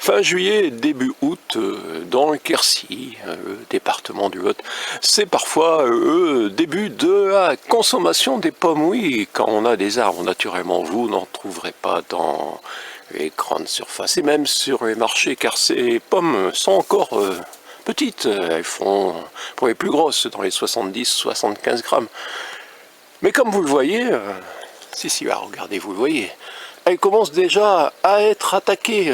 Fin juillet, début août, dans le Quercy, le département du Lot, c'est parfois le début de la consommation des pommes. Oui, quand on a des arbres, naturellement, vous n'en trouverez pas dans les grandes surfaces et même sur les marchés, car ces pommes sont encore petites. Elles font, pour les plus grosses, dans les 70-75 grammes. Mais comme vous le voyez, si, là, regardez, vous le voyez, elles commencent déjà à être attaquées.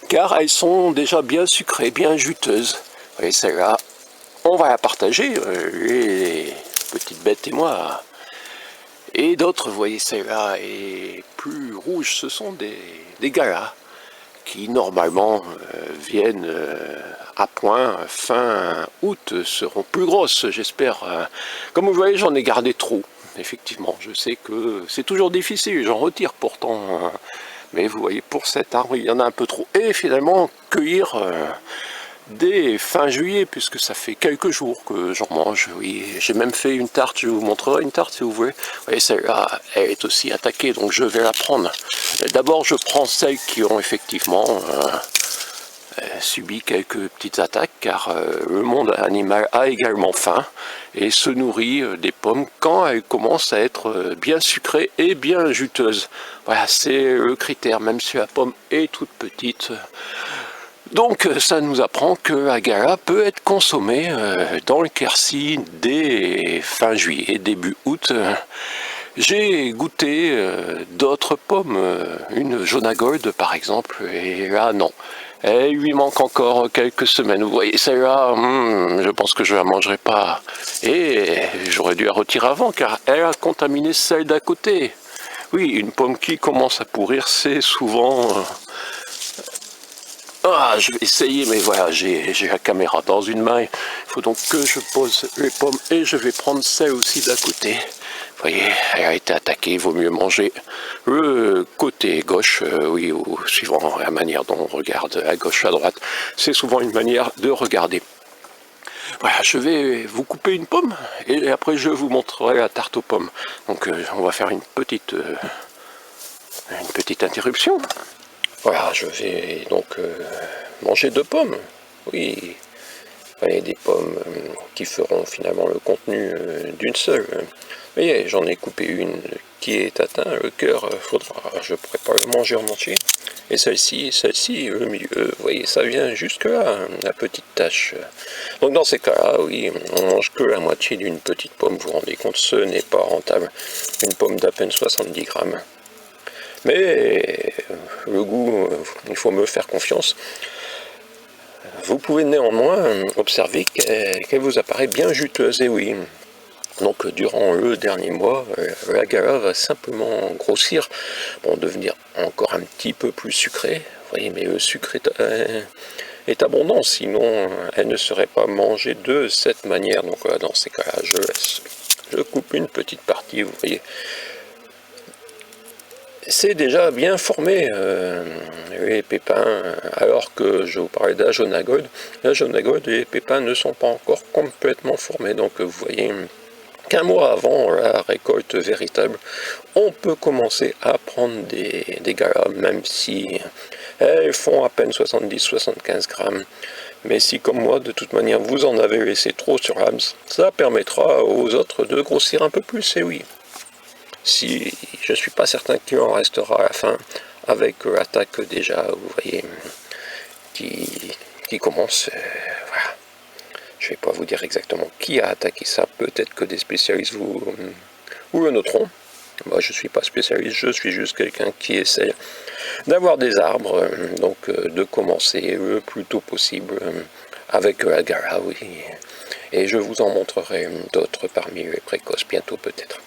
Car elles sont déjà bien sucrées, bien juteuses. Et celle-là, on va la partager, les petites bêtes et moi. Et d'autres, vous voyez, celle-là est plus rouge, ce sont des galas qui normalement viennent à point fin août, seront plus grosses, j'espère. Comme vous voyez, j'en ai gardé trop, effectivement. Je sais que c'est toujours difficile, j'en retire pourtant. Mais vous voyez, pour cet arbre, il y en a un peu trop. Et finalement, cueillir dès fin juillet, puisque ça fait quelques jours que j'en mange. Oui, j'ai même fait une tarte, je vous montrerai une tarte si vous voulez. Vous voyez, celle-là, elle est aussi attaquée, donc je vais la prendre. D'abord, je prends celles qui ont effectivement subi quelques petites attaques, car le monde animal a également faim et se nourrit des pommes quand elles commencent à être bien sucrées et bien juteuses. Voilà, c'est le critère, même si la pomme est toute petite. Donc ça nous apprend que la gala peut être consommée dans le Quercy dès fin juillet, début août. J'ai goûté d'autres pommes, une Jonagold par exemple, et là non. Elle lui manque encore quelques semaines. Vous voyez, celle-là, je pense que je ne la mangerai pas. Et j'aurais dû la retirer avant, car elle a contaminé celle d'à côté. Oui, une pomme qui commence à pourrir, c'est souvent... Ah, je vais essayer, mais voilà, j'ai la caméra dans une main. Il faut donc que je pose les pommes et je vais prendre celle aussi d'à côté. Vous voyez, elle a été attaquée, il vaut mieux manger le côté gauche, oui, ou suivant la manière dont on regarde à gauche, à droite. C'est souvent une manière de regarder. Voilà, je vais vous couper une pomme et après je vous montrerai la tarte aux pommes. Donc on va faire une petite interruption. Voilà, je vais donc manger 2 pommes. Oui, voyez, des pommes qui feront finalement le contenu d'une seule. Vous voyez, j'en ai coupé une qui est atteinte, le cœur, je pourrais pas le manger en entier. Et celle-ci, le milieu, vous voyez, ça vient jusque là, la petite tache. Donc dans ces cas-là, oui, on mange que la moitié d'une petite pomme, vous vous rendez compte, ce n'est pas rentable. Une pomme d'à peine 70 grammes. Mais le goût, il faut me faire confiance. Vous pouvez néanmoins observer qu'elle vous apparaît bien juteuse, et oui. Donc durant le dernier mois, la gala va simplement grossir, bon, devenir encore un petit peu plus sucrée. Vous voyez, mais le sucre est abondant, sinon elle ne serait pas mangée de cette manière. Donc voilà, dans ces cas-là, je coupe une petite partie, vous voyez. C'est déjà bien formé, les pépins, alors que je vous parlais de la Jonagold. La Jonagold, les pépins ne sont pas encore complètement formés, donc vous voyez qu'un mois avant la récolte véritable, on peut commencer à prendre des galas, même si elles font à peine 70-75 grammes. Mais si, comme moi, de toute manière, vous en avez laissé trop sur l'âme, ça permettra aux autres de grossir un peu plus, et oui. Si je ne suis pas certain qu'il en restera à la fin, avec l'attaque déjà, vous voyez, qui commence. Voilà. Je ne vais pas vous dire exactement qui a attaqué ça, peut-être que des spécialistes vous le noteront. Moi, je ne suis pas spécialiste, je suis juste quelqu'un qui essaie d'avoir des arbres, donc de commencer le plus tôt possible avec la gala, oui. Et je vous en montrerai d'autres parmi les précoces bientôt peut-être.